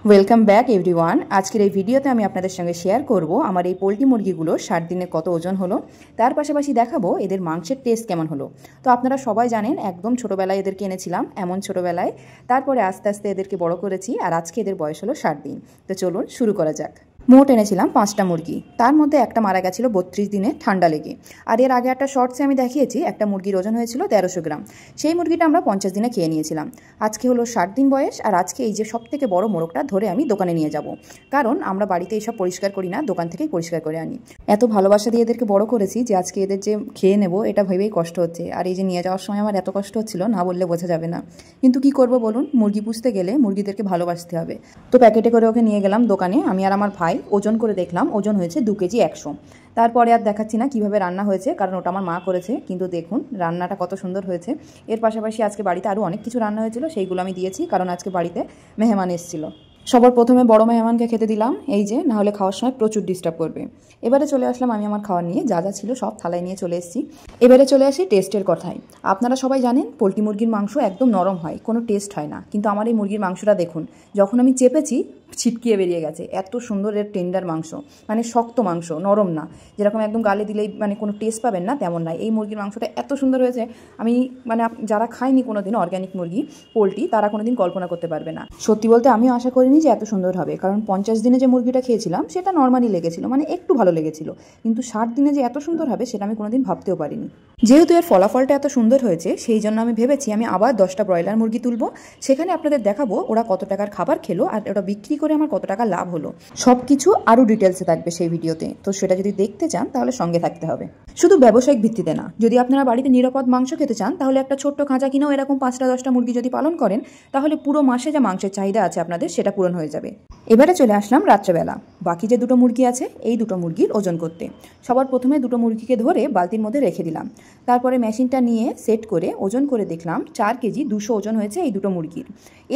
Welcome back everyone. আজকের এই ভিডিওতে আমি আপনাদের সঙ্গে শেয়ার করব আমার এই পোলট্রি মুরগিগুলো 60 দিনে কত ওজন হলো, তার পাশাপাশি দেখাবো এদের মাংসের টেস্ট কেমন হলো। তো আপনারা সবাই জানেন একদম ছোটোবেলায় এদেরকে এনেছিলাম, এমন ছোটোবেলায়, তারপরে আস্তে আস্তে এদেরকে বড় করেছি আর আজকে এদের বয়স হলো 60 দিন। তো চলুন শুরু করা যাক। মোট এনেছিলাম 5টা মুরগি, তার মধ্যে একটা মারা গেছিলো 32 দিনে ঠান্ডা লেগে। আর এর আগে একটা শর্টসে আমি দেখিয়েছি একটা মুরগির ওজন হয়েছিল 1300 গ্রাম। সেই মুরগিটা আমরা 50 দিনে খেয়ে নিয়েছিলাম। আজকে হলো 60 দিন বয়স আর আজকে এই যে সব থেকে বড় মোরগটা ধরে আমি দোকানে নিয়ে যাব, কারণ আমরা বাড়িতে এইসব পরিষ্কার করি না, দোকান থেকেই পরিষ্কার করে আনি। এত ভালোবাসা দিয়ে এদেরকে বড় করেছি যে আজকে এদের যে খেয়ে নেব এটা ভেবেই কষ্ট হচ্ছে। আর এই যে নিয়ে যাওয়ার সময় আমার এত কষ্ট হচ্ছিল না বললে বোঝা যাবে না, কিন্তু কি করব বলুন, মুরগি পুষতে গেলে মুরগিদেরকে ভালোবাসতে হবে। তো প্যাকেটে করে ওকে নিয়ে গেলাম দোকানে, আমি আর আমার ভাই। ওজন করে দেখলাম ওজন হয়েছে 2 কেজি 100। তারপরে আর দেখাচ্ছি না কিভাবে রান্না হয়েছে, কারণ ওটা আমার মা করেছে, কিন্তু দেখুন রান্নাটা কত সুন্দর হয়েছে। এর পাশাপাশি আজকে বাড়িতে আরও অনেক কিছু রান্না হয়েছিল, সেইগুলো আমি দিয়েছি, কারণ আজকে বাড়িতে মেহমান এসেছিল। সবার প্রথমে বড় মেহমানকে খেতে দিলাম, এই যে, না হলে খাওয়ার সময় প্রচুর ডিস্টার্ব করবে। এবারে চলে আসলাম আমি আমার খাওয়ার নিয়ে, যা যা ছিল সব থালায় নিয়ে চলে এসেছি। এবারে চলে আসি টেস্টের কথায়। আপনারা সবাই জানেন পোলট্রি মুরগির মাংস একদম নরম হয়, কোনো টেস্ট হয় না, কিন্তু আমার এই মুরগির মাংসটা দেখুন, যখন আমি চেপেছি ছিটকিয়ে বেরিয়ে গেছে। এত সুন্দর এর টেন্ডার মাংস, মানে শক্ত মাংস, নরম না, যেরকম একদম গালে দিলেই মানে কোনো টেস্ট পাবেন না তেমন নয়। এই মুরগির মাংসটা এত সুন্দর হয়েছে, আমি মানে যারা খায়নি কোনো দিন অর্গ্যানিক মুরগি পোলট্রি, তারা কোনো দিন কল্পনা করতে পারবে না। সত্যি বলতে আমিও আশা করিনি যে এত সুন্দর হবে, কারণ 50 দিনে যে মুরগিটা খেয়েছিলাম সেটা নর্মালি লেগেছিল, মানে একটু ভালো লেগেছিল, কিন্তু 60 দিনে যে এত সুন্দর হবে সেটা আমি কোনোদিন ভাবতেও পারিনি। যেহেতু এর ফলাফলটা এত সুন্দর হয়েছে, সেই জন্য আমি ভেবেছি আমি আবার 10টা ব্রয়লার মুরগি তুলবো, সেখানে আপনাদের দেখাবো ওরা কত টাকার খাবার খেলো আর ওটা বিক্রি করে আমার কত টাকা লাভ হলো। সব কিছু আরও ডিটেলসে থাকবে সেই ভিডিওতে, তো সেটা যদি দেখতে চান তাহলে সঙ্গে থাকতে হবে। শুধু ব্যবসায়িক ভিত্তিতে না, যদি আপনারা বাড়িতে নিরাপদ মাংস খেতে চান তাহলে একটা ছোট্ট খাঁচা কিনেও এরকম 5টা 10টা মুরগি যদি পালন করেন, তাহলে পুরো মাসে যা মাংসের চাহিদা আছে আপনাদের সেটা পূরণ হয়ে যাবে। এবারে চলে আসলাম রাত্রেবেলা বাকি যে 2টো মুরগি আছে এই 2টো মুরগির ওজন করতে। সবার প্রথমে 2টো মুরগিকে ধরে বালতির মধ্যে রেখে দিলাম, তারপরে মেশিনটা নিয়ে সেট করে ওজন করে দেখলাম 4 কেজি 200 ওজন হয়েছে এই 2টো মুরগির।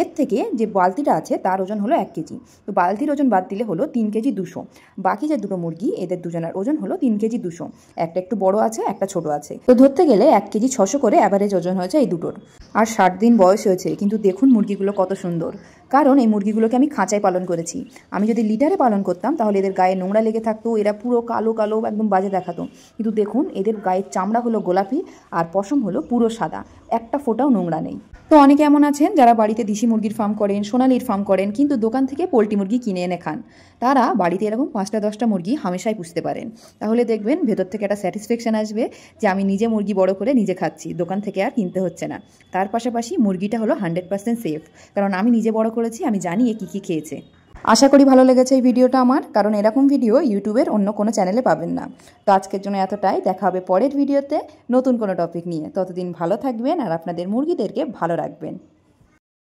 এর থেকে যে বালতিটা আছে তার ওজন হলো 1 কেজি, তো বালতির ওজন বাদ দিলে হলো 3 কেজি 200। বাকি যে 2টো মুরগি এদের দুজনের ওজন হলো 3 কেজি 200, একটা একটু বড় আছে একটা ছোট আছে, তো ধরতে গেলে 1 কেজি 600 করে অ্যাভারেজ ওজন হয়েছে এই দুটোর। আর 60 দিন বয়স হয়েছে, কিন্তু দেখুন মুরগিগুলো কত সুন্দর, কারণ এই মুরগিগুলোকে আমি খাঁচায় পালন করেছি। আমি যদি লিটারে পালন করতাম তাহলে এদের গায়ে নোংরা লেগে থাকতো, এরা পুরো কালো কালো একদম বাজে দেখাতো, কিন্তু দেখুন এদের গায়ের চামড়া হলো গোলাপি আর পশম হলো পুরো সাদা, একটা ফোঁটাও নোংরা নেই। তো অনেকে এমন আছেন যারা বাড়িতে দেশি মুরগির ফার্ম করেন, সোনালির ফার্ম করেন, কিন্তু দোকান থেকে পোলট্রি মুরগি কিনে এনে খান। তারা বাড়িতে এরকম 5টা 10টা মুরগি হামেশাই পুষতে পারেন, তাহলে দেখবেন ভেতর থেকে একটা স্যাটিসফ্যাকশন আসবে যে আমি নিজে মুরগি বড় করে নিজে খাচ্ছি, দোকান থেকে আর কিনতে হচ্ছে না। তার পাশাপাশি মুরগিটা হলো 100% সেফ, কারণ আমি নিজে বড় করেছি, আমি জানি এ কী কী খেয়েছে। আশা করি ভালো লেগেছে এই ভিডিওটা আমার, কারণ এরকম ভিডিও ইউটিউবের অন্য কোনো চ্যানেলে পাবেন না। তো আজকের জন্য এতটাই, দেখা হবে পরের ভিডিওতে নতুন কোনো টপিক নিয়ে। ততদিন ভালো থাকবেন আর আপনাদের মুরগিদেরকে ভালো রাখবেন।